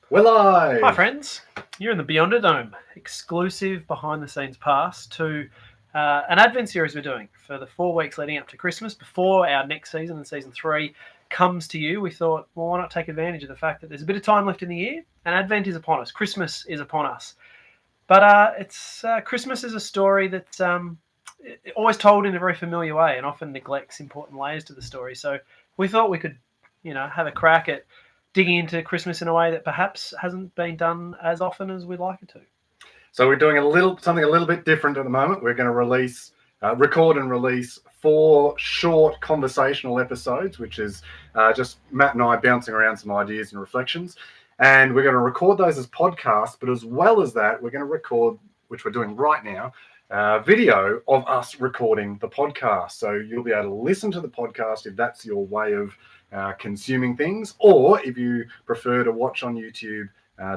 We're live! Hi friends, you're in the Beyondering, exclusive behind-the-scenes pass to an Advent series we're doing for the 4 weeks leading up to Christmas before our next season, season 3, comes to you. We thought, well, why not take advantage of the fact that there's a bit of time left in the year and Advent is upon us, Christmas is upon us. But Christmas is a story that's always told in a very familiar way and often neglects important layers to the story. So we thought we could, have a crack at digging into Christmas in a way that perhaps hasn't been done as often as we'd like it to. So we're doing something a little bit different at the moment. We're going to record and release 4 short conversational episodes, which is just Matt and I bouncing around some ideas and reflections. And we're going to record those as podcasts, but as well as that, we're going to record, which we're doing right now, video of us recording the podcast. So you'll be able to listen to the podcast if that's your way of consuming things, or if you prefer to watch on YouTube,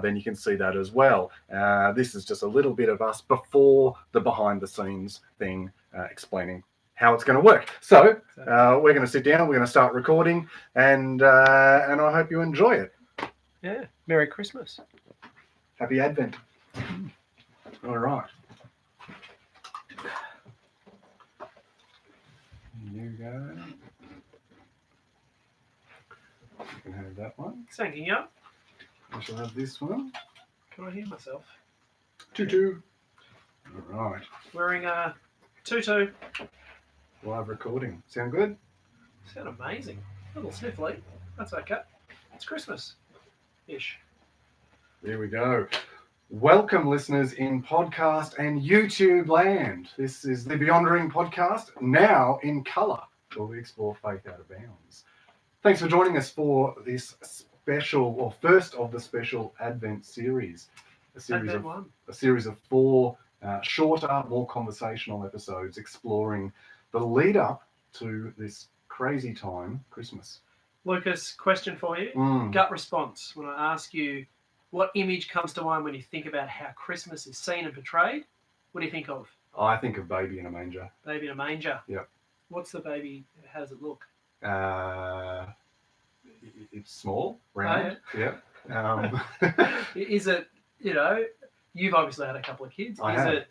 then you can see that as well. This is just a little bit of us before the behind the scenes thing, explaining how it's going to work. So we're going to sit down, we're going to start recording, and I hope you enjoy it. Yeah, Merry Christmas. Happy Advent. All right. There you go. You can have that one. Thanking up. I shall have this one. Can I hear myself? Tutu. All right. Wearing a tutu. Live recording. Sound good? Sound amazing. A little sniffly. That's okay. It's Christmas-ish. There we go. Welcome, listeners in podcast and YouTube land. This is the Beyondering podcast, now in colour, where we explore faith out of bounds. Thanks for joining us for this special, or first of the special Advent series. A series of 4 shorter, more conversational episodes exploring the lead up to this crazy time, Christmas. Lucas, question for you. Gut response. When I ask you what image comes to mind when you think about how Christmas is seen and portrayed, what do you think of? I think of baby in a manger. Baby in a manger? Yep. What's the baby? How does it look? It's small, round. Oh, yeah. Yeah. Is it, you've obviously had a couple of kids. I have. It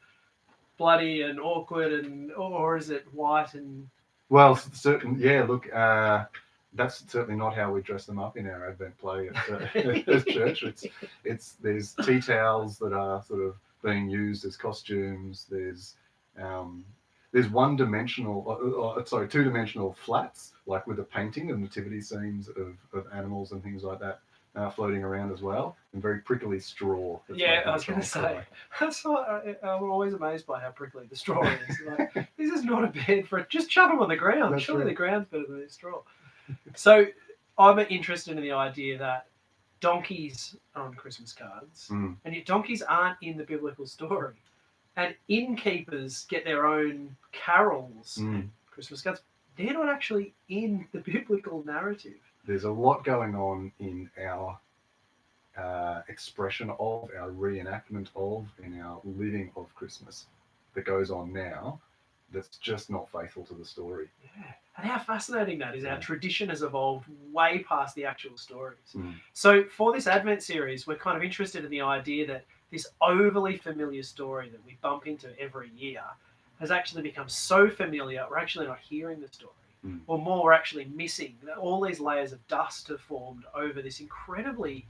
bloody and awkward, or is it white and... Well, look, that's certainly not how we dress them up in our Advent play at church. There's tea towels that are sort of being used as costumes. There's two-dimensional flats, like with a painting of nativity scenes of animals and things like that floating around as well, and very prickly straw. Yeah, I was going to say, I'm always amazed by how prickly the straw is. Like, this is not a bed for it. Just chuck them on the ground. That's Surely right. The ground's better than the straw. So I'm interested in the idea that donkeys are on Christmas cards, and yet donkeys aren't in the biblical story. And innkeepers get their own carols and Christmas cards. They're not actually in the biblical narrative. There's a lot going on in our expression of, our reenactment of, in our living of Christmas that goes on now that's just not faithful to the story. Yeah. And how fascinating that is. Our tradition has evolved way past the actual stories. So for this Advent series, we're kind of interested in the idea that this overly familiar story that we bump into every year has actually become so familiar, we're actually not hearing the story. Or more, we're actually missing. All these layers of dust have formed over this incredibly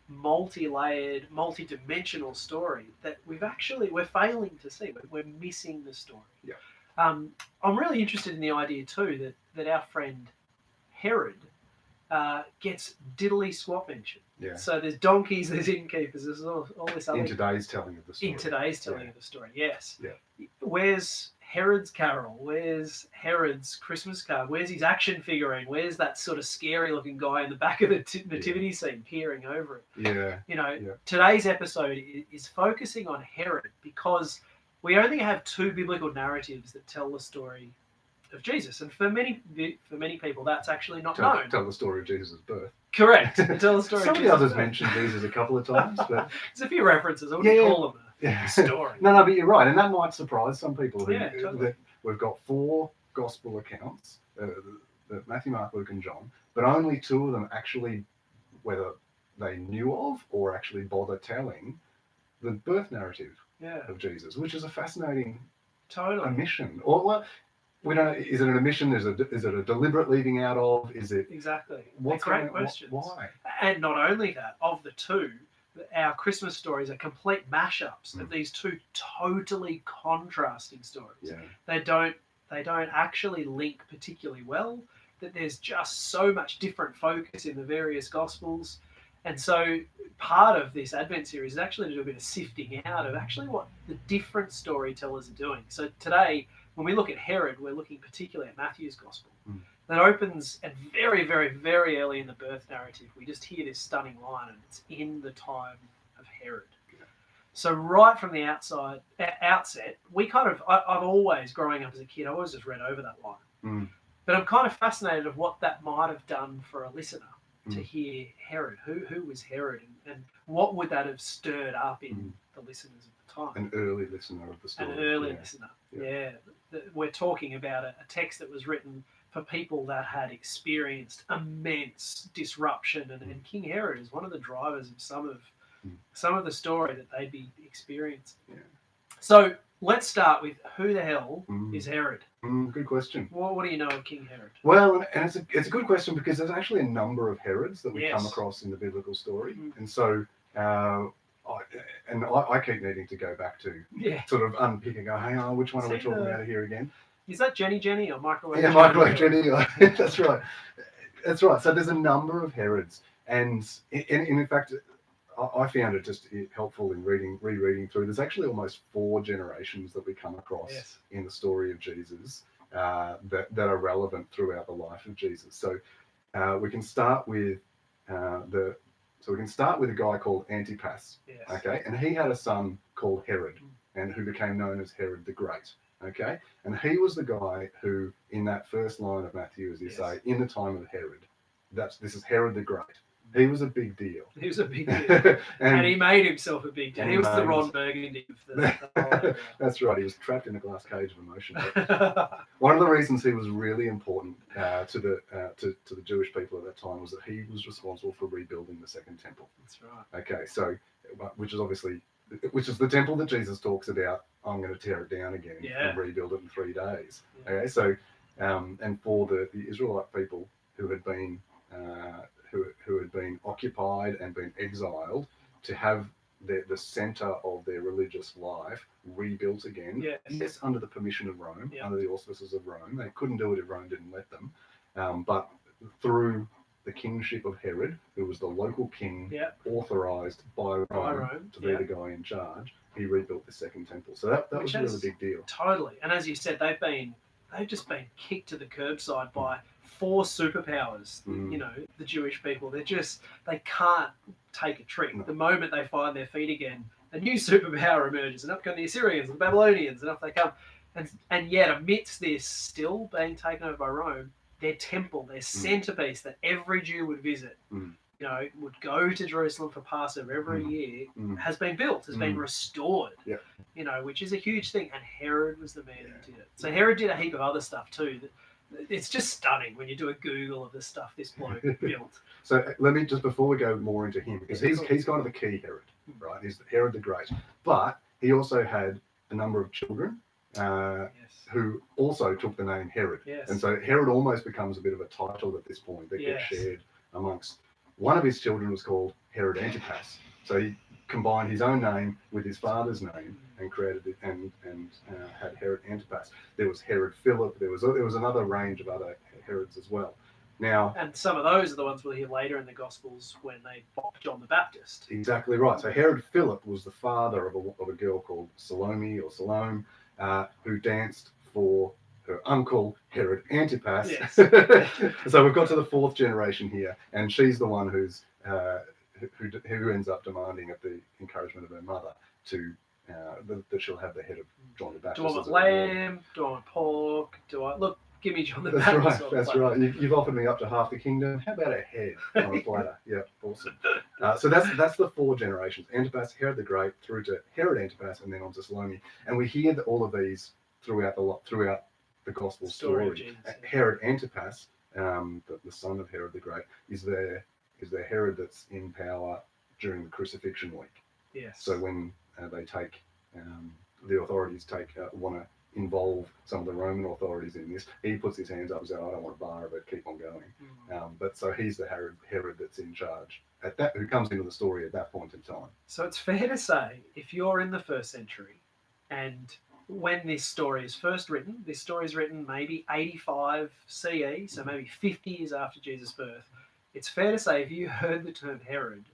multi-layered, multi-dimensional story that we're failing to see. We're missing the story. Yeah. I'm really interested in the idea too that our friend Herod gets diddly squat mention. Yeah. So there's donkeys, there's innkeepers, there's all this other... In today's telling of the story. Of the story, yes. Yeah. Where's Herod's carol? Where's Herod's Christmas card? Where's his action figurine? Where's that sort of scary-looking guy in the back of the nativity scene peering over it? Yeah. Today's episode is focusing on Herod because we only have 2 biblical narratives that tell the story of Jesus, and for many people, that's actually not known. Tell the story of Jesus' birth. Correct. Tell the story. Some of the others mentioned Jesus a couple of times, but there's a few references. I wouldn't call them a story. No, but you're right, and that might surprise some people. Totally. That we've got 4 gospel accounts, Matthew, Mark, Luke, and John, but only 2 of them actually, whether they knew of or actually bother telling the birth narrative Yeah, of Jesus, which is a fascinating totally. omission. Or well, we don't. Is it an omission? Is it a deliberate leaving out of? Is it Exactly. what's Great going, questions. why? And not only that, of the two, our Christmas stories are complete mashups of these two totally contrasting stories. Yeah. They don't actually link particularly well. That there's just so much different focus in the various Gospels. And so part of this Advent series is actually to do a bit of sifting out of actually what the different storytellers are doing. So today, when we look at Herod, we're looking particularly at Matthew's Gospel. That opens at very, very, very early in the birth narrative. We just hear this stunning line, and it's in the time of Herod. Yeah. So right from the outset, we kind of, I've always, growing up as a kid, I always just read over that line. But I'm kind of fascinated of what that might have done for a listener to hear Herod. Who was Herod, and what would that have stirred up in the listeners of the time? An early listener of the story. An early listener, yeah. We're talking about a text that was written for people that had experienced immense disruption, and King Herod is one of the drivers of some of the story that they'd be experiencing. Yeah. So let's start with who the hell is Herod? Good question. What do you know of King Herod? Well, and it's a good question because there's actually a number of Herods that we come across in the biblical story, and so I keep needing to go back to sort of unpick and go, hey, which one are we talking about here again? Is that Jenny or Microwave? Yeah, Microwave Jenny. That's right. That's right. So there's a number of Herods, and in fact, I found it just helpful in rereading through. There's actually almost 4 generations that we come across in the story of Jesus that are relevant throughout the life of Jesus. So we can start with a guy called Antipas. Okay, and he had a son called Herod, and who became known as Herod the Great. Okay, and he was the guy who, in that first line of Matthew, as you say, in the time of Herod, this is Herod the Great. He was a big deal. He was a big deal. and he made himself a big deal. He was the Ron Burgundy of the That's right. He was trapped in a glass cage of emotion. One of the reasons he was really important to the Jewish people at that time was that he was responsible for rebuilding the Second Temple. That's right. Okay, so which is the temple that Jesus talks about. I'm going to tear it down again and rebuild it in 3 days. Yeah. Okay, so and for the Israelite people who had been who had been occupied and been exiled, to have the center of their religious life rebuilt again. Yes, under the permission of Rome, under the auspices of Rome. They couldn't do it if Rome didn't let them. But through the kingship of Herod, who was the local king, authorized by Rome to be the guy in charge, he rebuilt the Second Temple. So that was a really big deal. Totally. And as you said, they've just been kicked to the curbside by 4 superpowers. You know, the Jewish people. They can't take a trick. No. The moment they find their feet again, a new superpower emerges, and up come the Assyrians and the Babylonians, and up they come. And yet, amidst this still being taken over by Rome, their temple, their centerpiece that every Jew would visit, you know, would go to Jerusalem for Passover every year, has been built, has been restored. You know, which is a huge thing. And Herod was the man who did it. So Herod did a heap of other stuff too. It's just stunning when you do a Google of the stuff this bloke built. So let me just, before we go more into him, because he's kind of the key Herod, right? He's Herod the Great. But he also had a number of children who also took the name Herod. And so Herod almost becomes a bit of a title at this point that gets shared amongst. One of his children was called Herod Antipas. So he combined his own name with his father's name and created it and had Herod Antipas. There was Herod Philip. There was another range of other Herods as well. Now, and some of those are the ones we'll hear later in the Gospels when they mock John the Baptist. Exactly right. So Herod Philip was the father of a girl called Salome, who danced for her uncle Herod Antipas. So we've got to the 4th generation here, and she's the one who ends up demanding, at the encouragement of her mother, that she'll have the head of John the Baptist. Do I want lamb? Do I want pork? Give me John the Baptist. That's right. You've offered me up to half the kingdom. How about a head on a platter? Yeah, awesome. So that's the 4 generations: Antipas, Herod the Great, through to Herod Antipas, and then on to Salome. And we hear all of these throughout the gospel story. Herod Antipas, the son of Herod the Great, is there is the Herod that's in power during the crucifixion week. Yes. So when they take, the authorities want to involve some of the Roman authorities in this, he puts his hands up and says, I don't want to bar it, keep on going. But so he's the Herod that's in charge who comes into the story at that point in time. So it's fair to say, if you're in the 1st century, and when this story is first written, this story is written maybe 85 CE, so maybe 50 years after Jesus' birth, it's fair to say if you heard the term Herod,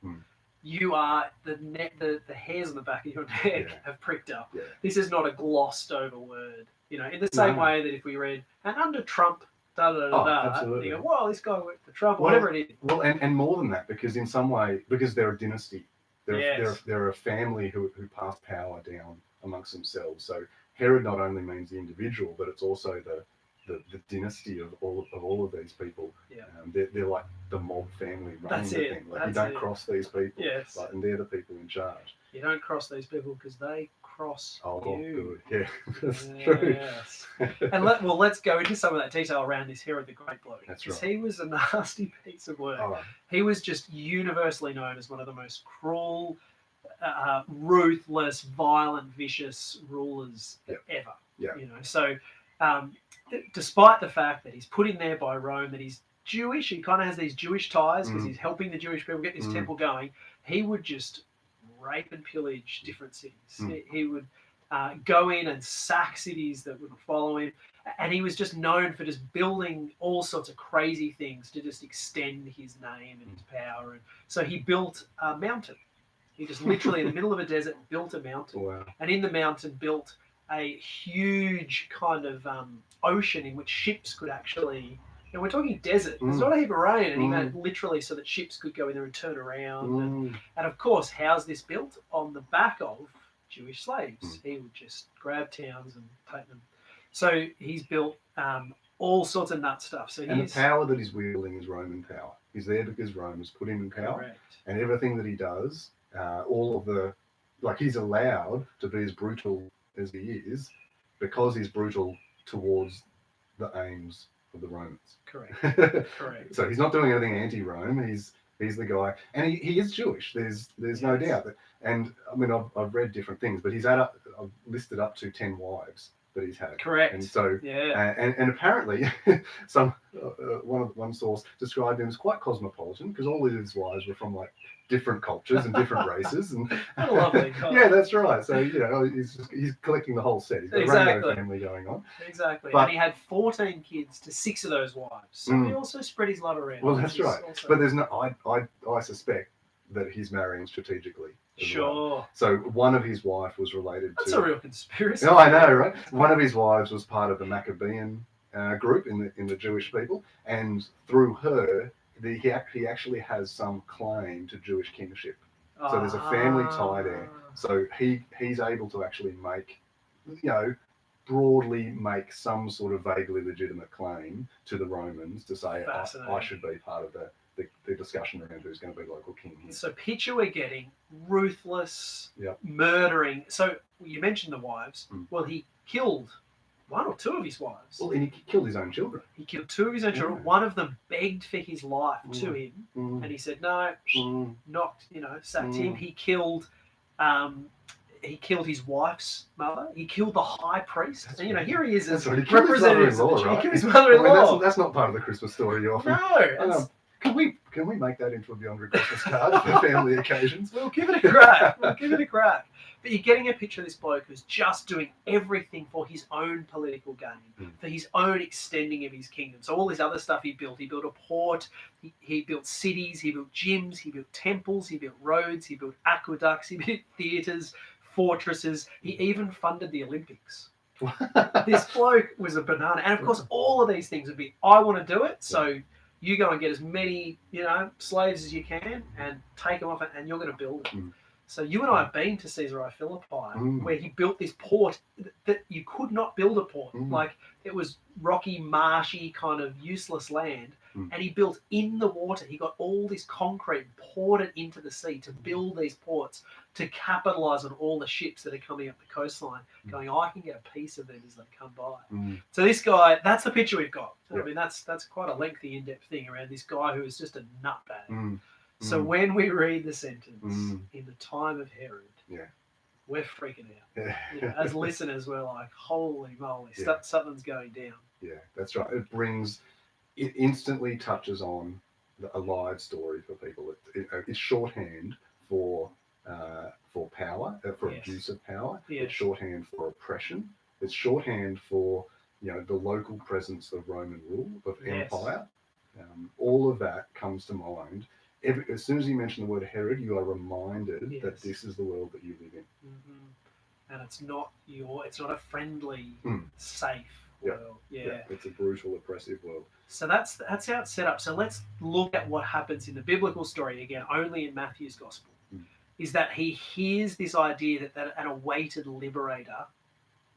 you are the hairs on the back of your neck have pricked up. Yeah. This is not a glossed over word. You know, in the same way that if we read, and under Trump, absolutely. you go, well, this guy worked for Trump, whatever it is. Well, and more than that, because in some way, because they're a dynasty, they're a family who pass power down amongst themselves. So Herod not only means the individual, but it's also the dynasty of all of these people. Yeah. They're like the mob family running the thing. Like you don't cross these people. Yes. Like, and they're the people in charge. You don't cross these people because they cross you. Good. Yeah, that's true. And let's go into some of that detail around this Herod the Great bloke. That's right. He was a nasty piece of work. Oh. He was just universally known as one of the most cruel, ruthless, violent, vicious rulers ever. Yeah. You know, so despite the fact that he's put in there by Rome, that he's Jewish, he kind of has these Jewish ties because he's helping the Jewish people get this temple going. He would just rape and pillage different cities. He would go in and sack cities that would follow him. And he was just known for just building all sorts of crazy things to just extend his name and his power. And so he built a mountain. He just literally in the middle of a desert built a mountain. Wow. And in the mountain built a huge kind of ocean in which ships could actually, and we're talking desert, there's not a heap of rain, and he made it literally so that ships could go in there and turn around. And of course, how's this built? On the back of Jewish slaves. He would just grab towns and take them. So he's built all sorts of nut stuff. So the power that he's wielding is Roman power. He's there because Rome has put him in power. Correct. And everything that he does, he's allowed to be as brutal as he is because he's brutal towards the aims of the Romans. Correct. So he's not doing anything anti-Rome. He's the guy, and he is Jewish. There's no doubt that. And I mean, I've read different things, but I've listed up to 10 wives that he's had. Correct. And so, and apparently, one source described him as quite cosmopolitan because all of his wives were from like different cultures and different races. And lovely. Yeah, that's right. So he's collecting the whole set. He's got a rainbow family going on. Exactly. And he had 14 kids to 6 of those wives. So he also spread his love around. Well, that's right. But there's no. I suspect that he's marrying strategically. Sure. Well. So one of his wives was related to... That's a real conspiracy. No, I know, right? One of his wives was part of the Maccabean group in the Jewish people, and through her, he actually has some claim to Jewish kingship. So there's a family tie there. So he's able to actually make, broadly make some sort of vaguely legitimate claim to the Romans to say, I should be part of the discussion around who's going to be local king here. So picture we're getting ruthless, murdering. So you mentioned the wives. Well, he killed 1 or 2 of his wives. Well, and he killed his own children. He killed 2 of his own children. One of them begged for his life to him, and he said no, sacked him. He killed his wife's mother. He killed the high priest. And, here he is as representative. He killed his mother-in-law. I mean, that's not part of the Christmas story you often. No. Can we make that into a Beyondering Christmas card for family occasions? We'll give it a crack. But you're getting a picture of this bloke who's just doing everything for his own political gain, for his own extending of his kingdom. So all this other stuff he built a port, he built cities, he built gyms, he built temples, he built roads, he built aqueducts, he built theatres, fortresses. He even funded the Olympics. This bloke was a banana. And of course, all of these things would be, I want to do it, so you go and get as many, slaves as you can and take them off, and you're going to build it. So you and I have been to Caesarea Philippi, where he built this port that you could not build a port. Like, it was rocky, marshy, kind of useless land. And he built in the water. He got all this concrete, poured it into the sea to build these ports, to capitalize on all the ships that are coming up the coastline, going, I can get a piece of them as they come by. So this guy, that's the picture we've got. I mean, that's quite a lengthy, in-depth thing around this guy who is just a nutbag. So when we read the sentence, Mm. in the time of Herod, Yeah. we're freaking out. Yeah. You know, as listeners, we're like, holy moly, Yeah. something's going down. Yeah, that's right. It instantly touches on a live story for people. It's shorthand for power, for Yes. abuse of power. Yes. It's shorthand for oppression. It's shorthand for the local presence of Roman rule, of Yes. empire. All of that comes to mind. As soon as you mention the word Herod, you are reminded Yes. that this is the world that you live in. Mm-hmm. And it's not a friendly, safe world. Yeah. It's a brutal, oppressive world. So that's how it's set up. So let's look at what happens in the biblical story again, only in Matthew's gospel. Is that he hears this idea that an awaited liberator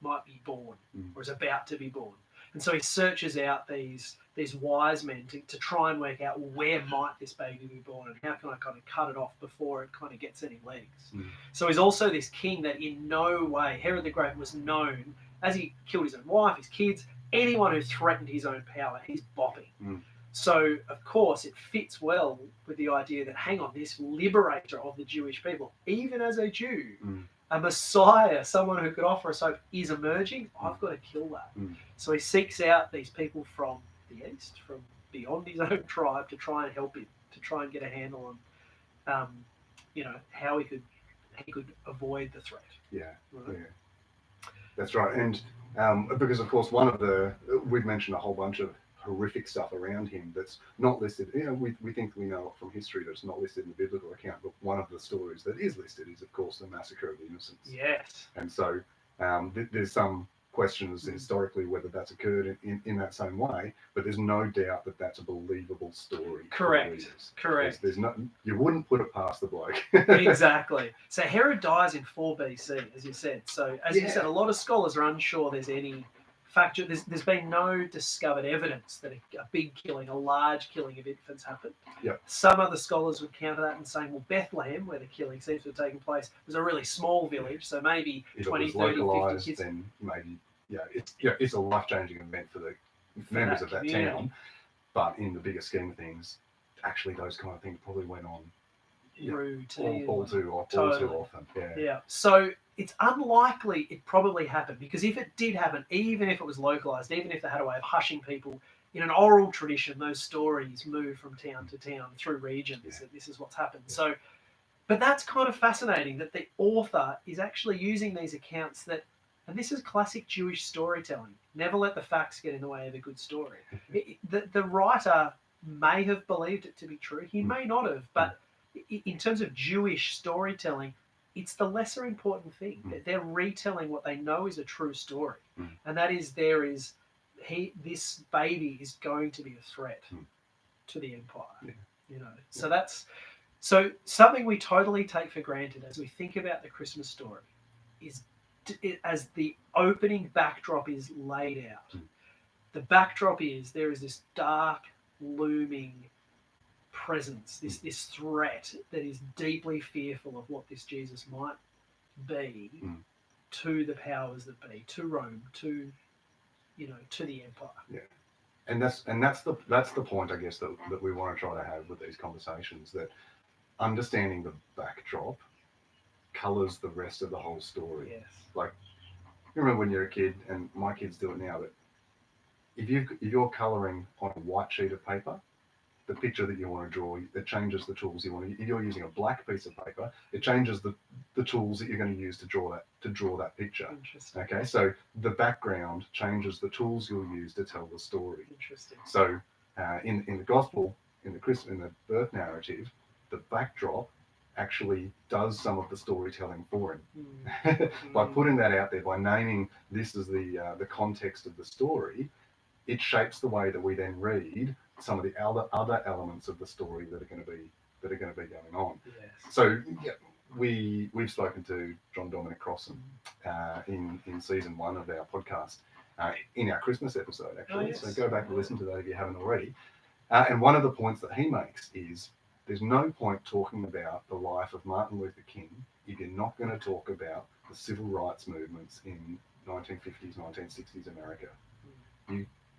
might be born or is about to be born. And so he searches out these wise men to try and work out where might this baby be born and how can I kind of cut it off before it kind of gets any legs. So he's also this king that in no way, Herod the Great was known, as he killed his own wife, his kids, anyone who threatened his own power, he's bopping. So, of course, it fits well with the idea that, hang on, this liberator of the Jewish people, even as a Jew, a Messiah, someone who could offer us hope, is emerging. I've got to kill that. So he seeks out these people from the east, from beyond his own tribe, to try and help him, to try and get a handle on, how he could avoid the threat. Yeah, right? Yeah, that's right. And because, of course, we've mentioned a whole bunch of horrific stuff around him that's not listed. We think we know it from history that's not listed in the biblical account, but one of the stories that is listed is, of course, the massacre of the innocents. Yes. And so there's some questions historically whether that's occurred in that same way, but there's no doubt that that's a believable story. Correct. There's you wouldn't put it past the bloke. Exactly. So Herod dies in 4 BC, as you said. So as you said, a lot of scholars are unsure there's any factor. There's been no discovered evidence that a big killing, a large killing of infants happened. Yep. Some other scholars would counter that and saying, well, Bethlehem, where the killing seems to have taken place, was a really small village, so maybe if 20, it was 30, localized, 50 kids. then maybe, it's a life-changing event for the members of that town. But in the bigger scheme of things, actually those kind of things probably went on all too often. Yeah. So it's unlikely it probably happened, because if it did happen, even if it was localized, even if they had a way of hushing people, in an oral tradition, those stories move from town to town through regions, that this is what's happened. So, but that's kind of fascinating that the author is actually using these accounts and this is classic Jewish storytelling. Never let the facts get in the way of a good story. The writer may have believed it to be true. He may not have, but in terms of Jewish storytelling, it's the lesser important thing. They're retelling what they know is a true story, and that is this baby is going to be a threat to the empire. So something we totally take for granted as we think about the Christmas story is as the opening backdrop is laid out. The backdrop is there is this dark, looming presence, this threat that is deeply fearful of what this Jesus might be to the powers that be, to Rome, to the empire. Yeah, and that's the point, I guess, that we want to try to have with these conversations. That understanding the backdrop colors the rest of the whole story. Yes. Like, you remember when you're a kid, and my kids do it now, but if you're coloring on a white sheet of paper, the picture that you want to draw, it changes the tools you want to. If you're using a black piece of paper, it changes the tools that you're going to use to draw that picture. Interesting. Okay, so the background changes the tools you'll use to tell the story. Interesting. So in the gospel, in the birth narrative, the backdrop actually does some of the storytelling for him. By putting that out there, by naming this as the context of the story, it shapes the way that we then read some of the other elements of the story that are going to be going on. Yes. So we've spoken to John Dominic Crossan in season 1 of our podcast, in our Christmas episode actually. Oh, yes. So go back and listen to that if you haven't already. And one of the points that he makes is there's no point talking about the life of Martin Luther King if you're not going to talk about the civil rights movements in 1950s, 1960s America.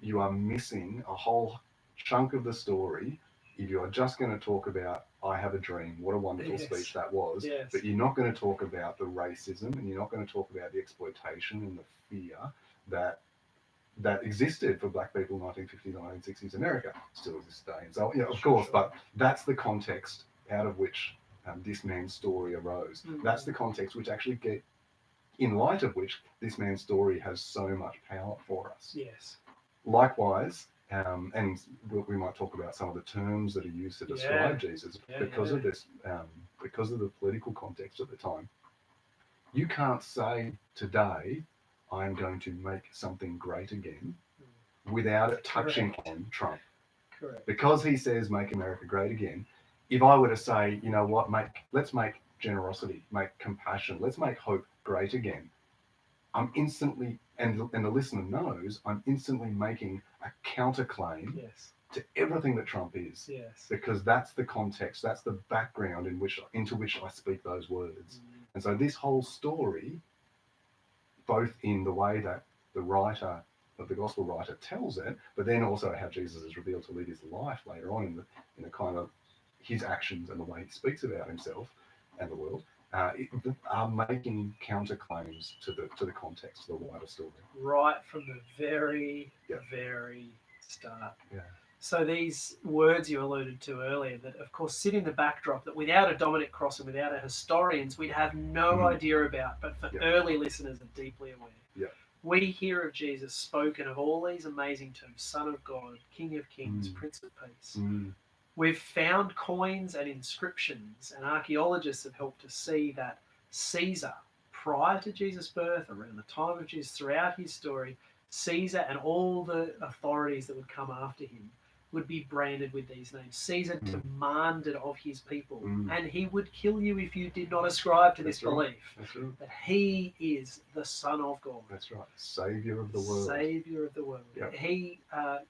You are missing a whole chunk of the story if you are just going to talk about, I have a dream, what a wonderful Yes. speech that was, Yes. but you're not going to talk about the racism, and you're not going to talk about the exploitation and the fear that existed for black people in 1950s, 1960s America, still exists today. And so, of course, but that's the context out of which this man's story arose. That's the context which actually in light of which this man's story has so much power for us. Yes. Likewise, and we might talk about some of the terms that are used to describe Jesus because of this, because of the political context at the time. You can't say today, I'm going to make something great again without it touching on Trump. Correct. Because he says, make America great again. If I were to say, you know what, let's make generosity, make compassion, let's make hope great again, I'm instantly, and the listener knows, I'm instantly making a counterclaim to everything that Trump is. Yes. Because that's the context, that's the background into which I speak those words. And so this whole story, both in the way that the writer of the gospel writer tells it, but then also how Jesus is revealed to live his life later on in the kind of his actions and the way he speaks about himself and the world, are making counterclaims to the context of the wider story. Right from the very start. Yeah. So these words you alluded to earlier that, of course, sit in the backdrop that without a Dominic Cross and without our historians, we'd have no idea about, but for early listeners are deeply aware. Yeah. We hear of Jesus spoken of all these amazing terms: Son of God, King of Kings, Prince of Peace. We've found coins and inscriptions, and archaeologists have helped to see that Caesar, prior to Jesus' birth, around the time of Jesus, throughout his story, Caesar and all the authorities that would come after him would be branded with these names. Caesar demanded of his people, and he would kill you if you did not ascribe to this belief that he is the Son of God. That's right. Savior of the world. Savior of the world. Yep. He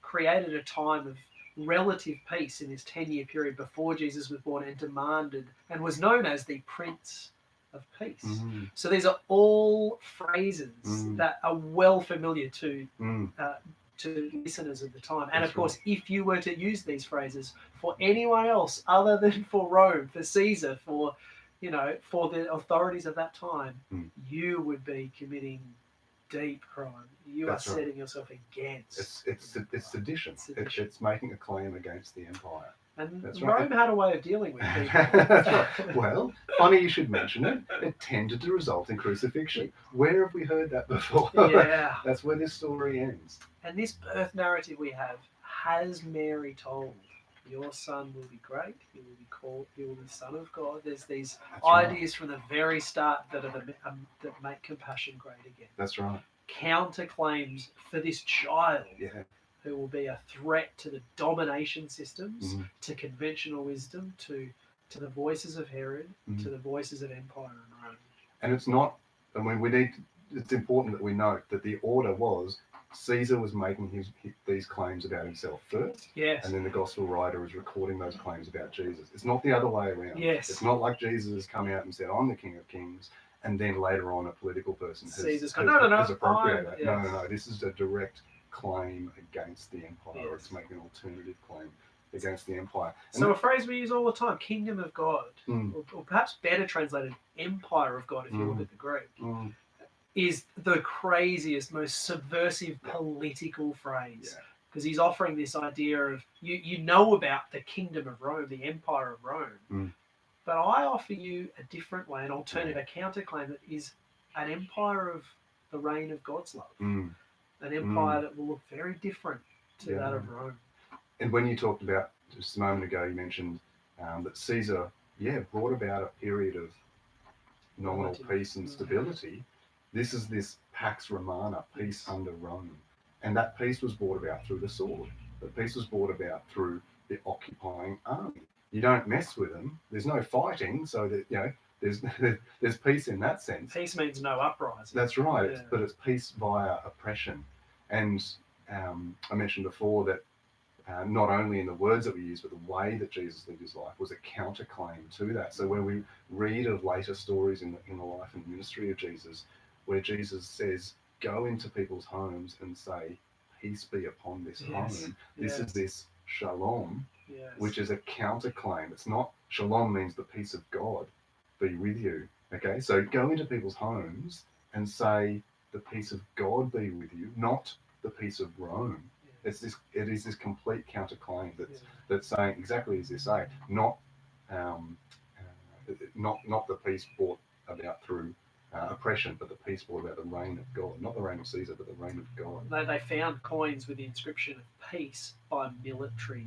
created a time of relative peace in this 10-year period before Jesus was born, and demanded and was known as the Prince of Peace. So these are all phrases that are well familiar to listeners of the time. And of course, if you were to use these phrases for anyone else other than for Rome, for Caesar, for the authorities of that time, you would be committing deep crime. You are setting yourself against. It's sedition. It's making a claim against the empire. And Rome had a way of dealing with people. That's right. Well, funny you should mention it. It tended to result in crucifixion. Where have we heard that before? Yeah. That's where this story ends. And this birth narrative we have has Mary told. Your son will be great. He will be called. He will be Son of God. There's these ideas from the very start that make compassion great again. That's right. Counterclaims for this child. Yeah. Who will be a threat to the domination systems, to conventional wisdom, to the voices of Herod, to the voices of empire and Rome. And it's not. I mean, it's important that we note that the order was Caesar was making these claims about himself first, and then the gospel writer is recording those claims about Jesus. It's not the other way around. Yes. It's not like Jesus has come out and said, "I'm the King of Kings," and then later on a political person has appropriated that. No. This is a direct claim against the empire. It's making an alternative claim against the empire. So a phrase we use all the time, kingdom of God, or perhaps better translated, empire of God, if you look at the Greek, is the craziest, most subversive political phrase. Because he's offering this idea of, you know about the kingdom of Rome, the empire of Rome, but I offer you a different way, an alternative, a counterclaim that is an empire of the reign of God's love. An empire that will look very different to that of Rome. And when you talked about, just a moment ago, you mentioned that Caesar, brought about a period of nominal peace and stability. This is this Pax Romana, peace under Rome. And that peace was brought about through the sword. The peace was brought about through the occupying army. You don't mess with them. There's no fighting, so that, there's peace in that sense. Peace means no uprising. That's right, but it's peace via oppression. And I mentioned before that not only in the words that we use, but the way that Jesus lived his life was a counterclaim to that. So when we read of later stories in the life and ministry of Jesus, where Jesus says, go into people's homes and say, peace be upon this home. This is this shalom Yes. which is a counterclaim. It's not shalom means the peace of God be with you. Okay, so go into people's homes and say the peace of God be with you, not the peace of Rome. It is this complete counterclaim that's saying exactly as you say, not not the peace brought about through oppression, but the peace brought about the reign of God, not the reign of Caesar, but the reign of God. They found coins with the inscription of peace by military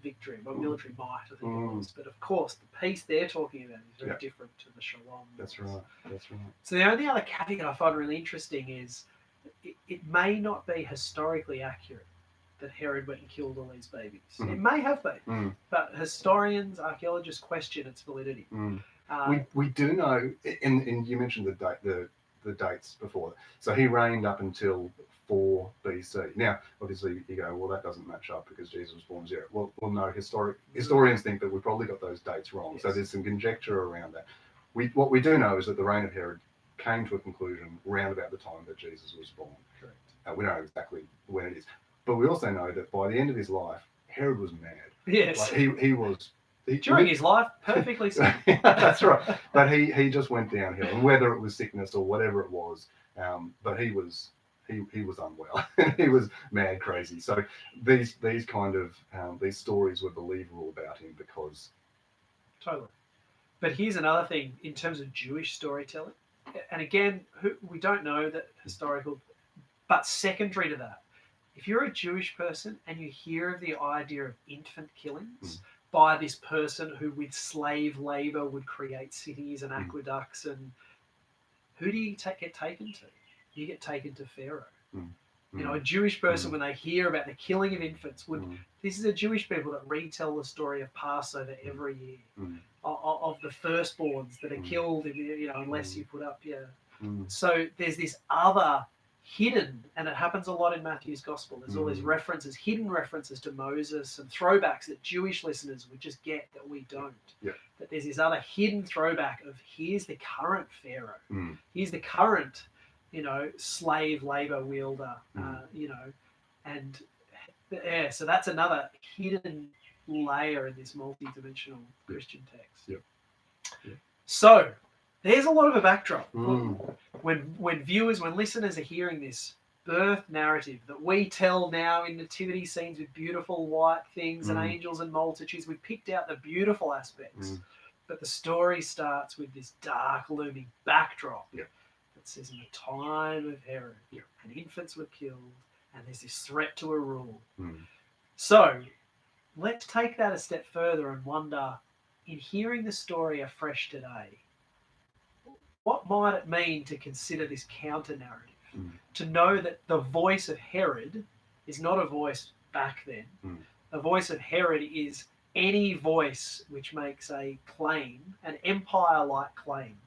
victory, by military might, I think it was. But of course, the peace they're talking about is very different to the shalom. That's right. That's right. So the only other caveat I find really interesting is it may not be historically accurate that Herod went and killed all these babies. It may have been, but historians, archaeologists question its validity. We do know, and you mentioned the dates before. So he reigned up until 4 BC. Now, obviously, you go, well, that doesn't match up because Jesus was born 0. Well, no, historians think that we probably got those dates wrong. Yes. So there's some conjecture around that. What we do know is that the reign of Herod came to a conclusion around about the time that Jesus was born. Correct. We don't know exactly when it is. But we also know that by the end of his life, Herod was mad. Yes. Like he was... During his life, perfectly so. That's right. But he just went downhill, and whether it was sickness or whatever it was, but he was unwell. He was mad crazy. So these kind of these stories were believable about him because... Totally. But here's another thing in terms of Jewish storytelling, and again, we don't know that historical, but secondary to that, if you're a Jewish person and you hear of the idea of infant killings by this person who with slave labor would create cities and aqueducts, and who do you get taken to? You get taken to Pharaoh. You know, a Jewish person, when they hear about the killing of infants, this is a Jewish people that retell the story of Passover every year, of the firstborns that are killed, unless you put up So there's this other hidden, and it happens a lot in Matthew's gospel. There's all these references, hidden references to Moses and throwbacks that Jewish listeners would just get that we don't. Yeah. That there's this other hidden throwback of here's the current Pharaoh, here's the current, slave labor wielder, and so that's another hidden layer in this multi-dimensional Christian text. Yep. So there's a lot of a backdrop. When listeners are hearing this birth narrative that we tell now in nativity scenes with beautiful white things and angels and multitudes, we've picked out the beautiful aspects, but the story starts with this dark looming backdrop that says in the time of Herod, and infants were killed, and there's this threat to a rule. So let's take that a step further and wonder, in hearing the story afresh today, what might it mean to consider this counter-narrative? To know that the voice of Herod is not a voice back then. The voice of Herod is any voice which makes a claim, an empire-like claim,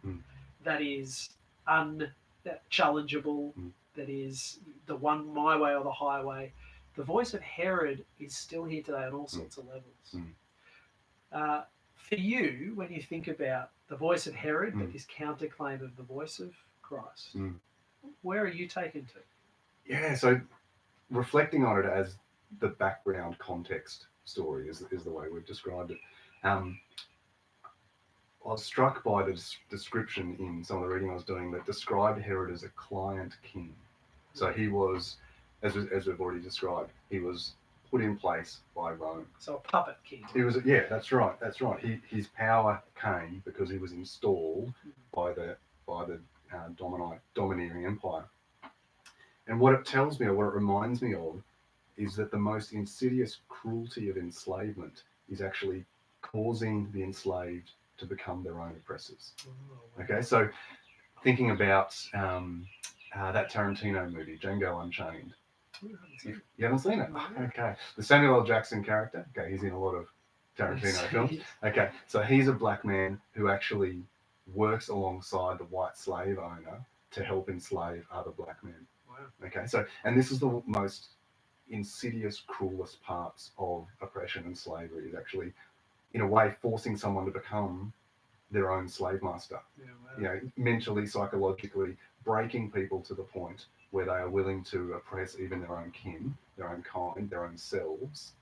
that is unchallengeable, that is the one, my way or the highway. The voice of Herod is still here today on all sorts of levels. For you, when you think about the voice of Herod, but this counterclaim of the voice of Christ, where are you taken to? Yeah, so reflecting on it as the background context story is the way we've described it. I was struck by the description in some of the reading I was doing that described Herod as a client king. So he was, as we've already described, he was put in place by Rome. So a puppet king. He was, that's right. His power came because he was installed by the domineering empire. And what it tells me, or what it reminds me of, is that the most insidious cruelty of enslavement is actually causing the enslaved to become their own oppressors. Okay, so thinking about that Tarantino movie, Django Unchained. You haven't seen it? Okay. The Samuel L. Jackson character. Okay, he's in a lot of Tarantino films. Okay, so he's a black man who actually works alongside the white slave owner to help enslave other black men. Wow. Okay, so, and this is the most insidious, cruelest parts of oppression and slavery, is actually, in a way, forcing someone to become their own slave master. Mentally, psychologically, breaking people to the point where they are willing to oppress even their own kin, their own kind, their own selves,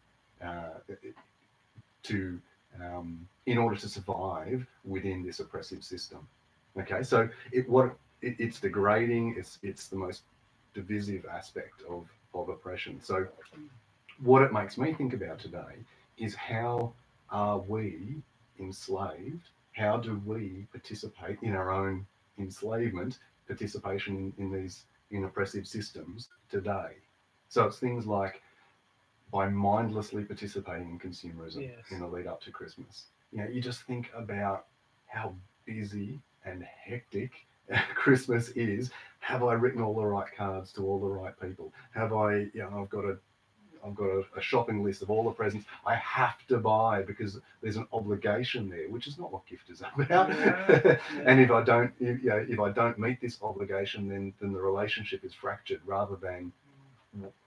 to in order to survive within this oppressive system. Okay, so it's degrading. It's the most divisive aspect of oppression. So what it makes me think about today is how are we enslaved? How do we participate in our own enslavement, participation in these oppressive systems today? So it's things like by mindlessly participating in consumerism in the lead up to Christmas. You just think about how busy and hectic Christmas is. Have I written all the right cards to all the right people? Have I, I've got a shopping list of all the presents I have to buy because there's an obligation there, which is not what gift is about. And if I don't meet this obligation, then the relationship is fractured rather than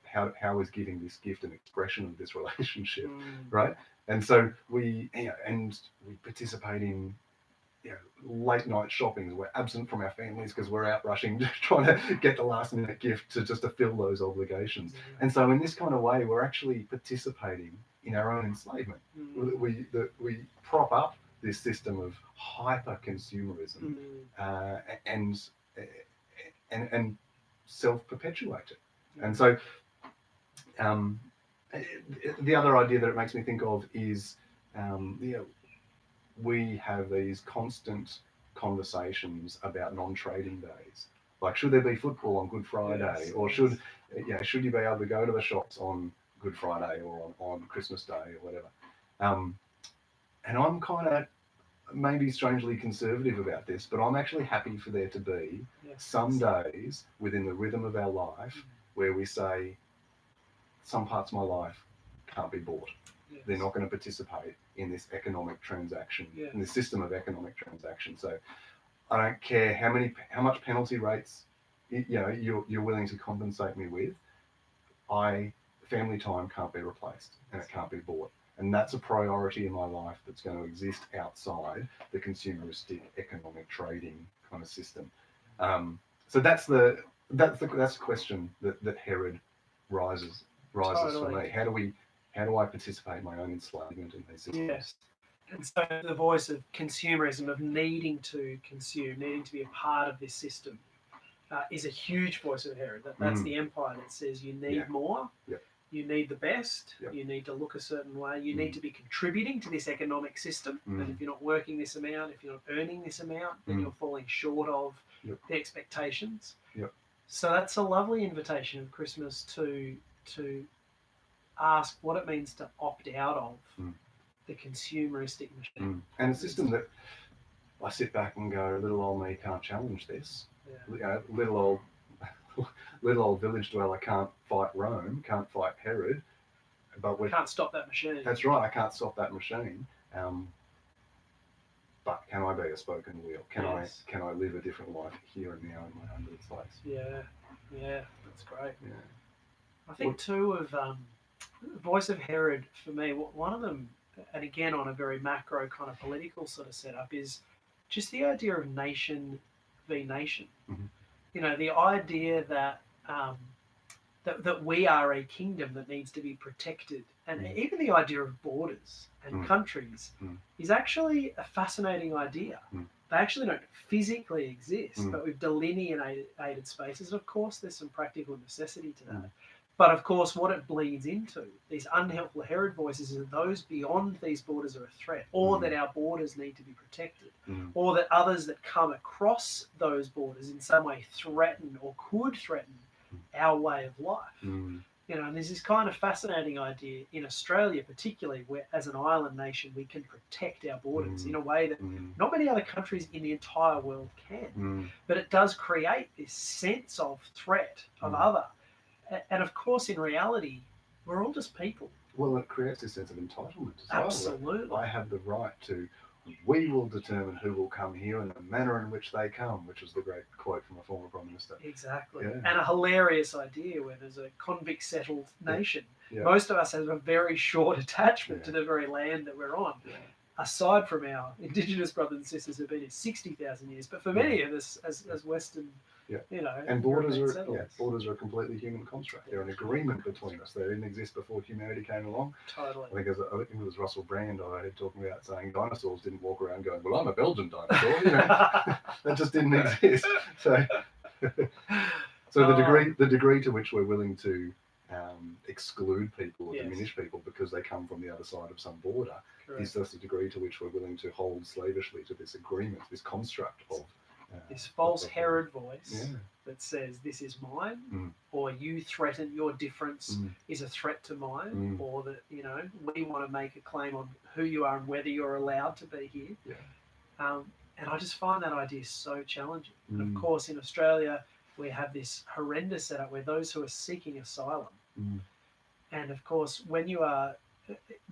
how is giving this gift an expression of this relationship, right? And so we participate in late night shopping. We're absent from our families because we're out rushing, trying to get the last minute gift to fill those obligations. And so in this kind of way, we're actually participating in our own enslavement. We prop up this system of hyper consumerism and self-perpetuate it. And so the other idea that it makes me think of is we have these constant conversations about non-trading days. Like, should there be football on Good Friday? Or should you be able to go to the shops on Good Friday or on Christmas Day or whatever? And I'm kind of maybe strangely conservative about this, but I'm actually happy for there to be some days within the rhythm of our life where we say, some parts of my life can't be bought. They're not going to participate in this economic transaction, in the system of economic transaction. So I don't care how much penalty rates you're willing to compensate me with. Family time can't be replaced and it can't be bought. And that's a priority in my life that's going to exist outside the consumeristic economic trading kind of system. So that's the question that Herod rises for me. How do I participate in my own enslavement in these systems? Yes. And so the voice of consumerism, of needing to consume, needing to be a part of this system, is a huge voice of Herod. That's the empire that says you need more, you need the best, you need to look a certain way, you need to be contributing to this economic system. And if you're not working this amount, if you're not earning this amount, then you're falling short of the expectations. So that's a lovely invitation of Christmas to ask what it means to opt out of the consumeristic machine. And a system that I sit back and go, little old me can't challenge this. Little old village dweller can't fight Rome, can't fight Herod, but we can't stop that machine. That's right, I can't stop that machine. But can I be a spoken wheel? Can I live a different life here and now in my own little place? Yeah, that's great. I think too of the voice of Herod for me. One of them, and again on a very macro kind of political sort of setup, is just the idea of nation v nation. The idea that that we are a kingdom that needs to be protected, and even the idea of borders and countries is actually a fascinating idea. They actually don't physically exist, but we've delineated spaces. Of course, there's some practical necessity to that. But of course, what it bleeds into, these unhelpful Herod voices, is that those beyond these borders are a threat, or that our borders need to be protected, or that others that come across those borders in some way threaten or could threaten our way of life. And there's this kind of fascinating idea in Australia, particularly, where as an island nation, we can protect our borders in a way that not many other countries in the entire world can. But it does create this sense of threat of other. And of course, in reality, we're all just people. Well, it creates a sense of entitlement as well. Absolutely. I have the right to, we will determine who will come here and the manner in which they come, which is the great quote from a former Prime Minister. Exactly. And a hilarious idea where there's a convict settled nation. Most of us have a very short attachment to the very land that we're on. aside from our Indigenous brothers and sisters who've been here 60,000 years, but for many of us as Western, and borders European are settlers. borders are a completely human construct. They're an agreement between us. They didn't exist before humanity came along. Totally. I think it was Russell Brand I heard talking about saying dinosaurs didn't walk around going, "Well, I'm a Belgian dinosaur." That just didn't exist. So the degree to which we're willing to exclude people or diminish people because they come from the other side of some border is just the degree to which we're willing to hold slavishly to this agreement, this construct of this false Herod voice that says this is mine, or you threaten your difference is a threat to mine, or that we want to make a claim on who you are and whether you're allowed to be here. And I just find that idea so challenging. And of course, in Australia, we have this horrendous setup where those who are seeking asylum, and of course, when you are,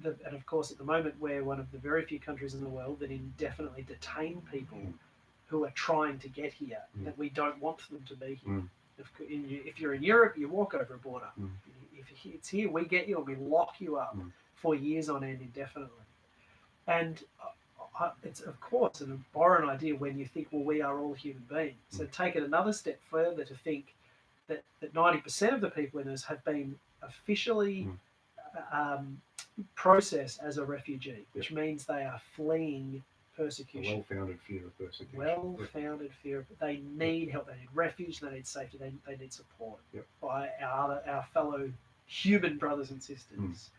and of course, at the moment, we're one of the very few countries in the world that indefinitely detain people who are trying to get here, that we don't want them to be here. If you're in Europe, you walk over a border. If it's here, we get you and we lock you up for years on end indefinitely. And it's, of course, an abhorrent idea when you think, well, we are all human beings. So take it another step further to think that 90% of the people in us have been officially processed as a refugee, which means they are fleeing persecution. A well-founded fear of persecution. Well-founded fear. They need help. They need refuge. They need safety. They need support by our fellow human brothers and sisters.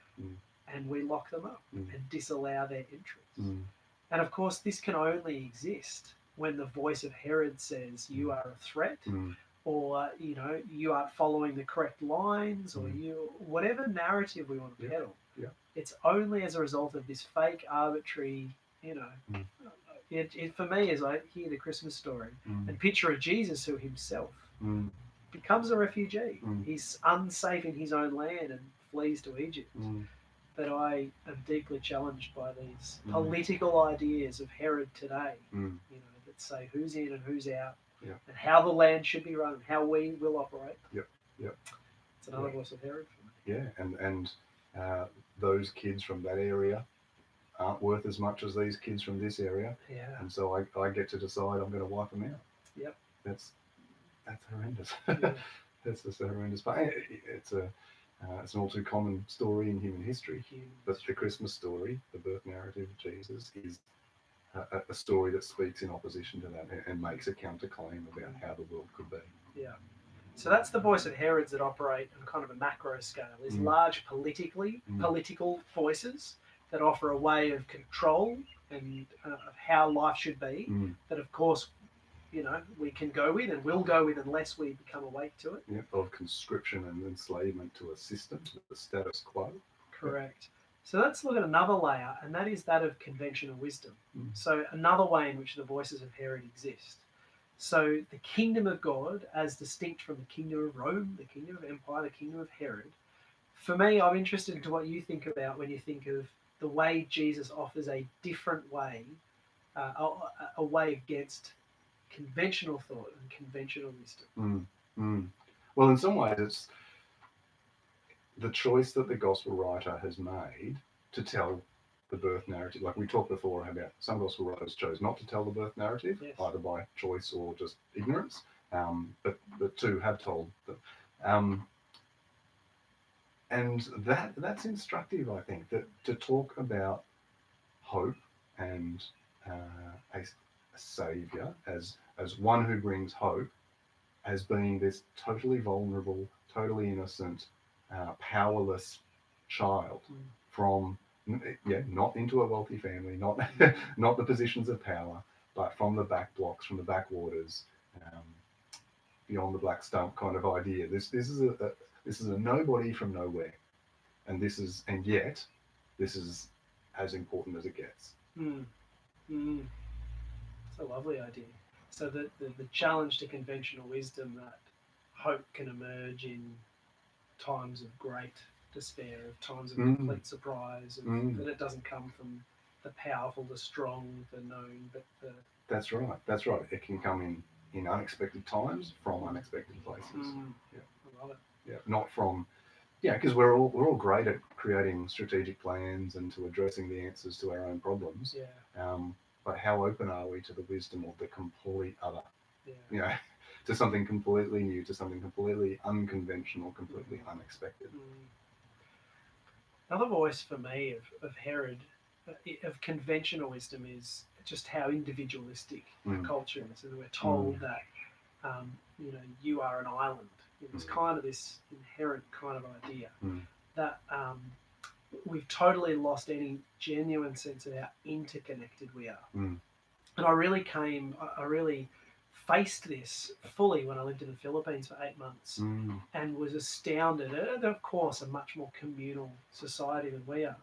And we lock them up and disallow their interests. And of course, this can only exist when the voice of Herod says you are a threat, or you aren't following the correct lines, or whatever narrative we want to peddle. It's only as a result of this fake, arbitrary. It for me, as I hear the Christmas story and picture a Jesus who himself becomes a refugee, he's unsafe in his own land and flees to Egypt. That I am deeply challenged by these political ideas of Herod today, that say who's in and who's out, and how the land should be run, and how we will operate. It's another voice of Herod for me. And those kids from that area aren't worth as much as these kids from this area. And so I get to decide I'm going to wipe them out. That's horrendous. That's just a horrendous. But it's an all too common story in human history. But the Christmas story, the birth narrative of Jesus, is a story that speaks in opposition to that and makes a counterclaim about how the world could be. So that's the voice of Herods that operate on kind of a macro scale. These large political voices that offer a way of control and of how life should be. That, of course, we can go with and will go with unless we become awake to it. Of conscription and enslavement to a system, the status quo. Correct. So let's look at another layer, and that is that of conventional wisdom. So another way in which the voices of Herod exist. So the kingdom of God, as distinct from the kingdom of Rome, the kingdom of empire, the kingdom of Herod. For me, I'm interested into what you think about when you think of the way Jesus offers a different way, a way against conventional thought and conventional wisdom. Well, in some ways, it's the choice that the gospel writer has made to tell the birth narrative. Like we talked before about some gospel writers chose not to tell the birth narrative, either by choice or just ignorance, but the two have told them. And that's instructive, I think, that to talk about hope and a saviour as one who brings hope, as being this totally vulnerable, totally innocent, powerless child from not into a wealthy family, not not the positions of power, but from the back blocks, from the backwaters, beyond the black stump kind of idea. This is a nobody from nowhere, and yet this is as important as it gets. It's a lovely idea. So the challenge to conventional wisdom, that hope can emerge in times of great despair, of times of complete surprise, that it doesn't come from the powerful, the strong, the known, but the... That's right. It can come in unexpected times, from unexpected places. I love it. Not from Yeah, because we're all great at creating strategic plans and to addressing the answers to our own problems. Yeah. But how open are we to the wisdom of the complete other? Yeah. You know, to something completely new, to something completely unconventional, completely unexpected. Another voice for me of Herod, of conventional wisdom, is just how individualistic our culture is, and we're told that you are an island. It's kind of this inherent kind of idea that we've totally lost any genuine sense of how interconnected we are. And I really faced this fully when I lived in the Philippines for 8 months and was astounded. Of course, a much more communal society than we are.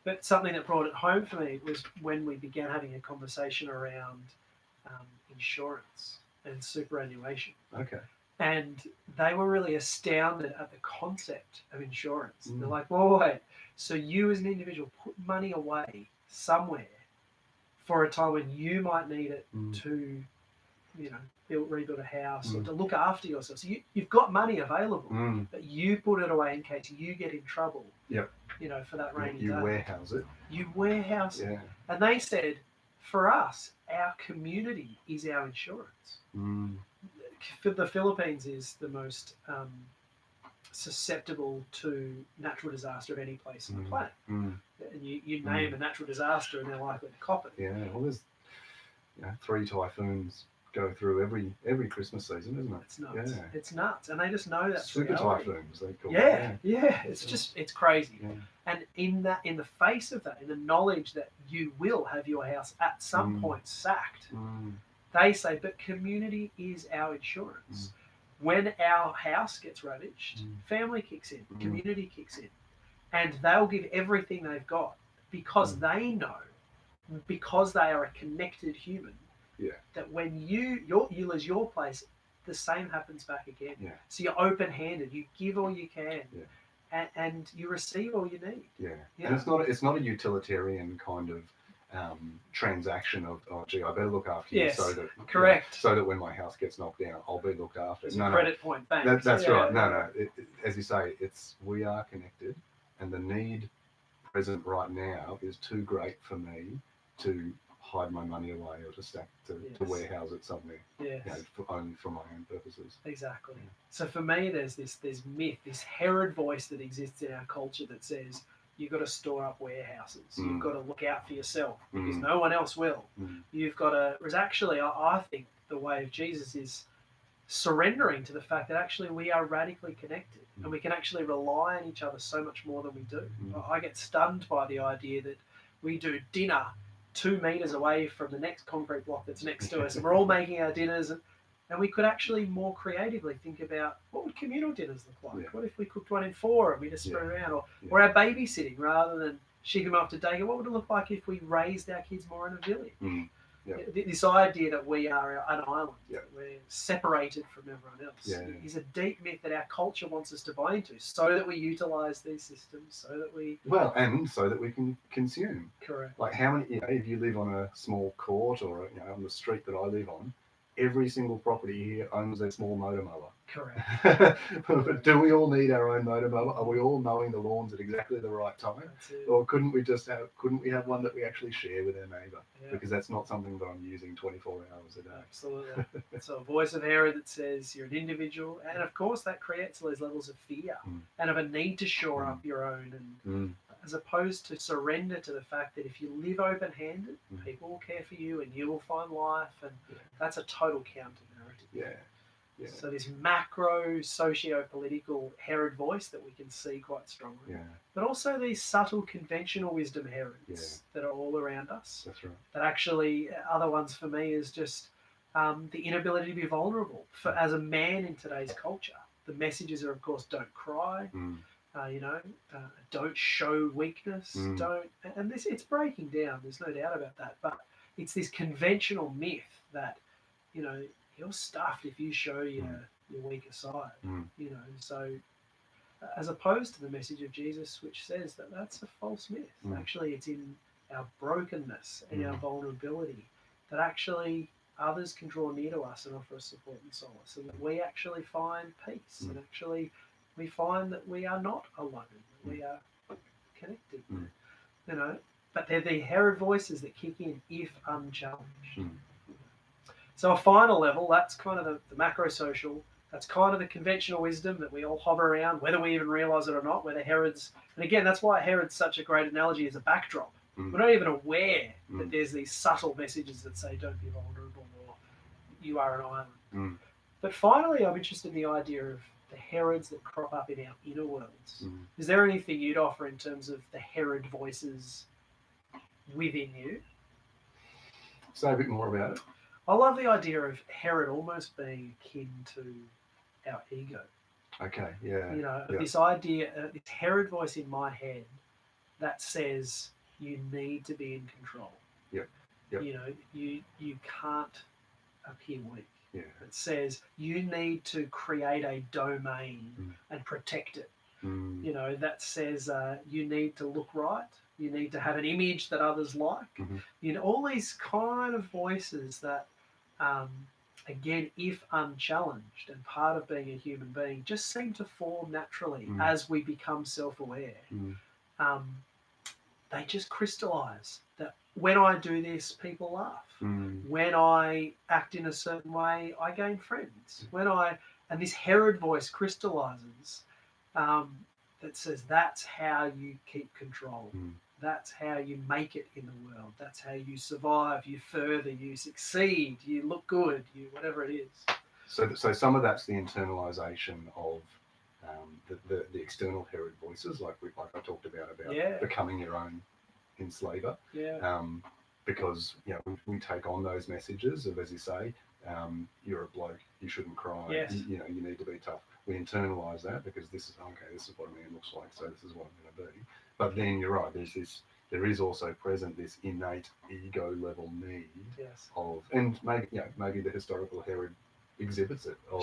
But something that brought it home for me was when we began having a conversation around insurance and superannuation. Okay. And they were really astounded at the concept of insurance. They're like, well, wait, so you as an individual put money away somewhere for a time when you might need it to, rebuild a house or to look after yourself. So you've got money available, but you put it away in case you get in trouble. Yep. For that rainy day. You warehouse it. You warehouse it. And they said, for us, our community is our insurance. For the Philippines is the most susceptible to natural disaster of any place on the planet. And you name a natural disaster and they're likely to cop it. Yeah, well, there's 3 typhoons go through every Christmas season, isn't it? It's nuts. Yeah. It's nuts. And they just know that. Super typhoons, they call it. it. Yeah. It's crazy. Yeah. And in the face of that, in the knowledge that you will have your house at some point sacked, they say, but community is our insurance. When our house gets ravaged, family kicks in, community kicks in, and they'll give everything they've got because they know, because they are a connected human, that when you lose your place, the same happens back again. Yeah. So you're open-handed, you give all you can, and you receive all you need. Yeah. And it's not a utilitarian kind of transaction of, oh gee, I better look after you so that correct. So that when my house gets knocked down, I'll be looked after. It's a credit point, thanks. That's right. No. As you say, we are connected, and the need present right now is too great for me to hide my money away or to warehouse it somewhere. Only for my own purposes. Exactly. So for me, there's myth, this Herod voice that exists in our culture that says, you've got to store up warehouses. You've got to look out for yourself because no one else will. You've got to... Whereas actually, I think the way of Jesus is surrendering to the fact that actually we are radically connected and we can actually rely on each other so much more than we do. I get stunned by the idea that we do dinner 2 meters away from the next concrete block that's next to us and we're all making our dinners and we could actually more creatively think about what would communal dinners look like? What if we cooked one in 4 and we just spread around? Or our babysitting, rather than ship them off to daycare, what would it look like if we raised our kids more in a village? This idea that we are an island, we're separated from everyone else, is a deep myth that our culture wants us to buy into so that we utilise these systems, so that we... Well, and so that we can consume. Correct. Like how many, if you live on a small court or on the street that I live on, every single property here owns a small motor mower. Correct. But do we all need our own motor mower? Are we all mowing the lawns at exactly the right time? Or couldn't we have one that we actually share with our neighbour? Because that's not something that I'm using 24 hours a day. Absolutely. So a voice of Herod that says you're an individual, and of course that creates those levels of fear and of a need to shore up your own, and as opposed to surrender to the fact that if you live open-handed, people will care for you and you will find life, and that's a total counter-narrative. So this macro socio-political Herod voice that we can see quite strongly, but also these subtle conventional wisdom Herods that are all around us. That's right. That actually, other ones for me is just the inability to be vulnerable. As a man in today's culture, the messages are, of course, don't cry. Don't show weakness. And it's breaking down. There's no doubt about that. But it's this conventional myth that you're stuffed if you show your weaker side. So as opposed to the message of Jesus, which says that that's a false myth. Actually, it's in our brokenness and our vulnerability that actually others can draw near to us and offer us support and solace, and that we actually find peace and actually we find that we are not alone. We are connected. You know, but they're the Herod voices that kick in if unchallenged. So a final level, that's kind of the macro-social. That's kind of the conventional wisdom that we all hover around, whether we even realise it or not, whether Herod's... And again, that's why Herod's such a great analogy as a backdrop. We're not even aware that there's these subtle messages that say, don't be vulnerable, or you are an island. But finally, I'm interested in the idea of the Herods that crop up in our inner worlds. Is there anything you'd offer in terms of the Herod voices within you? Say a bit more about it. I love the idea of Herod almost being akin to our ego. Okay, yeah. You know, this idea, this Herod voice in my head that says you need to be in control. Yep. You know, you can't appear weak. Yeah. It says you need to create a domain and protect it. You know, that says you need to look right. You need to have an image that others like. You know, all these kind of voices that, again, if unchallenged and part of being a human being, just seem to form naturally as we become self-aware. They just crystallize that when I do this, people laugh. When I act in a certain way, I gain friends. And this Herod voice crystallizes that says that's how you keep control. That's how you make it in the world. That's how you survive, you further, you succeed, you look good, you whatever it is. So some of that's the internalization of the external Herod voices, like I talked about becoming your own enslaver. Because we take on those messages of, as you say, you're a bloke, you shouldn't cry. Yes. You need to be tough. We internalize that because this is what a man looks like, so this is what I'm going to be. But then you're right. There is also present this innate ego level need of, and maybe the historical Herod exhibits it. Of,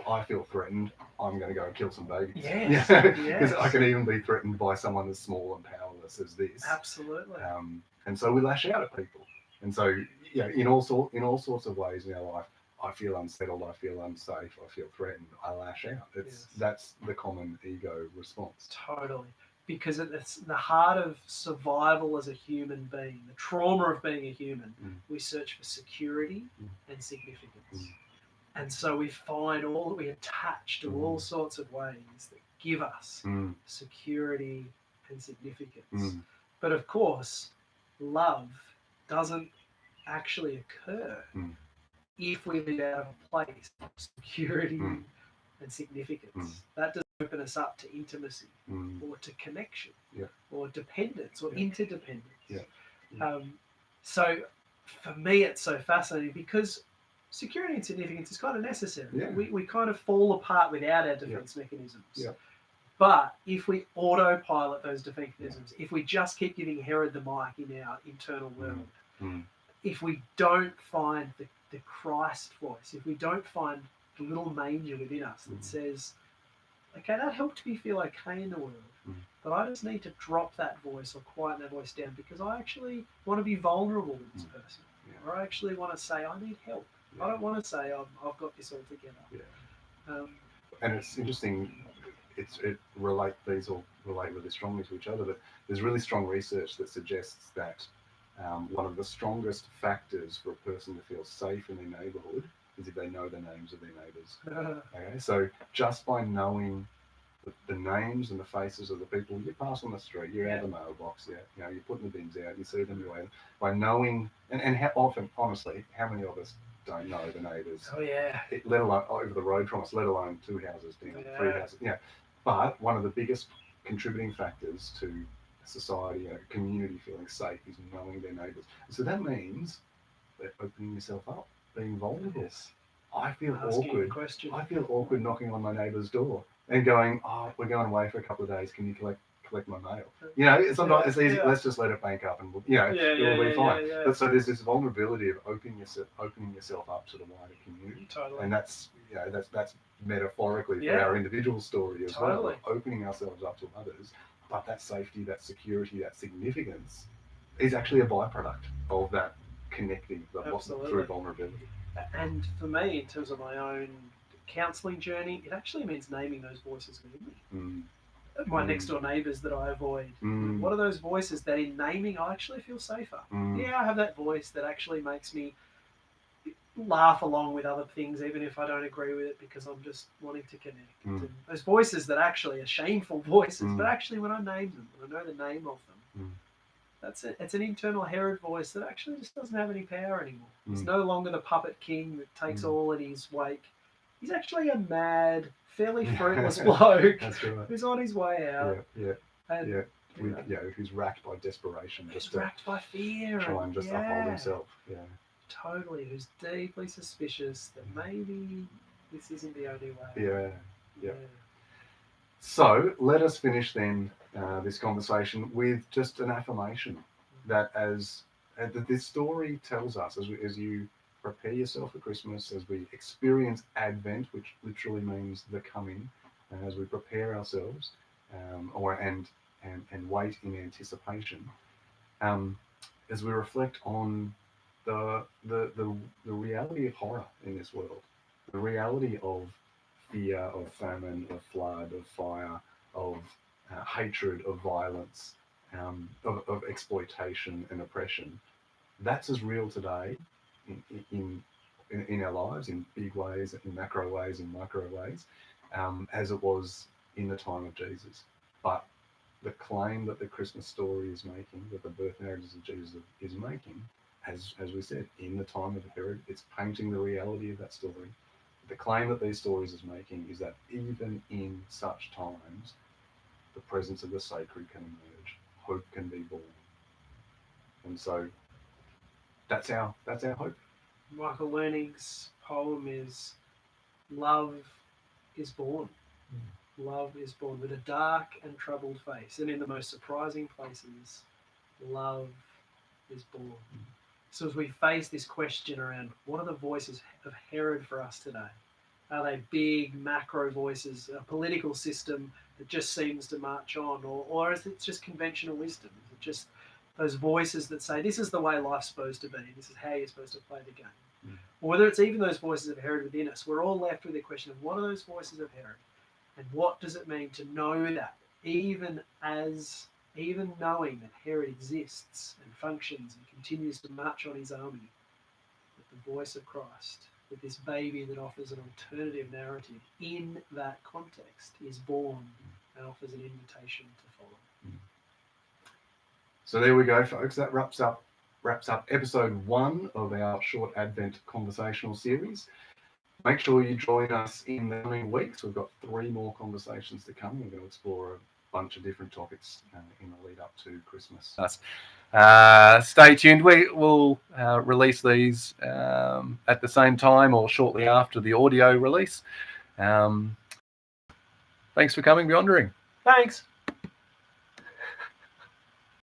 I feel threatened. I'm going to go and kill some babies. Yes. Because I can even be threatened by someone as small and powerless as this. Absolutely. And so we lash out at people. And so in all sorts of ways in our life, I feel unsettled, I feel unsafe, I feel threatened, I lash out. That's the common ego response. Totally. Because it's the heart of survival as a human being, the trauma of being a human. We search for security and significance. And so we we attach to all sorts of ways that give us security and significance. But of course, love doesn't actually occur if we live out of a place of security and significance. That doesn't open us up to intimacy or to connection or dependence or interdependence. So for me, it's so fascinating because security and significance is kind of necessary. We kind of fall apart without our defense mechanisms. But if we autopilot those defense mechanisms, if we just keep giving Herod the mic in our internal world, if we don't find the Christ voice, if we don't find the little manger within us that says, okay, that helped me feel okay in the world, but I just need to drop that voice or quieten that voice down because I actually want to be vulnerable with this person. Or I actually want to say, I need help. I don't want to say, I've got this all together. And it's interesting, these all relate really strongly to each other, but there's really strong research that suggests that one of the strongest factors for a person to feel safe in their neighbourhood is if they know the names of their neighbours. Okay, so just by knowing the names and the faces of the people you pass on the street, you're out of the mailbox, you're putting the bins out, you see them, by knowing, and how often, honestly, how many of us don't know the neighbours? Let alone over the road from us, let alone 2 houses down, 3 houses. But one of the biggest contributing factors to society, a community feeling safe is knowing their neighbours. So that means that opening yourself up, being vulnerable. I feel awkward. I feel awkward knocking on my neighbour's door and going, we're going away for a couple of days. Can you collect my mail? Sometimes it's easy. Let's just let it bank up, and it will be fine. But so there's this vulnerability of opening yourself up to the wider community, and that's metaphorically for our individual story as well. Opening ourselves up to others, but that safety, that security, that significance is actually a byproduct of that connecting through vulnerability. And for me, in terms of my own counselling journey, it actually means naming those voices within me. Mm. My next door neighbours that I avoid. What are those voices that in naming I actually feel safer? Yeah, I have that voice that actually makes me laugh along with other things, even if I don't agree with it, because I'm just wanting to connect. And those voices that actually are shameful voices, but actually when I name them, when I know the name of them, that's it. It's an internal Herod voice that actually just doesn't have any power anymore. He's no longer the puppet king that takes all in his wake. He's actually a mad, fairly fruitless bloke who's on his way out. Who's racked by desperation. Who's racked by fear. Try and just uphold himself. Yeah. Totally. Who's deeply suspicious that maybe this isn't the only way. Yeah. So let us finish then this conversation with just an affirmation that that this story tells us as you prepare yourself for Christmas, as we experience Advent, which literally means the coming, and as we prepare ourselves and wait in anticipation, as we reflect on the reality of horror in this world, the reality of fear, of famine, of flood, of fire, of hatred, of violence, of exploitation and oppression. That's as real today in our lives, in big ways, in macro ways, in micro ways, as it was in the time of Jesus. But the claim that the Christmas story is making, that the birth narratives of Jesus is making, as we said, in the time of Herod, it's painting the reality of that story. The claim that these stories is making is that even in such times, the presence of the sacred can emerge, hope can be born. And so that's our hope. Michael Learning's poem is "Love is born." Love is born with a dark and troubled face, and in the most surprising places, love is born. So as we face this question around what are the voices of Herod for us today? Are they big macro voices, a political system that just seems to march on, or is it just conventional wisdom? Is it just those voices that say this is the way life's supposed to be, this is how you're supposed to play the game? Or whether it's even those voices of Herod within us, we're all left with the question of what are those voices of Herod? And what does it mean to know that, even knowing that Herod exists and functions and continues to march on his army, that the voice of Christ, that this baby that offers an alternative narrative in that context is born and offers an invitation to follow. So there we go, folks. That wraps up episode 1 of our short Advent conversational series. Make sure you join us in the coming weeks. We've got 3 more conversations to come. We're going to explore a bunch of different topics in the lead up to Christmas. Stay tuned. We will release these at the same time or shortly after the audio release. Thanks for coming, Beyondering. Thanks.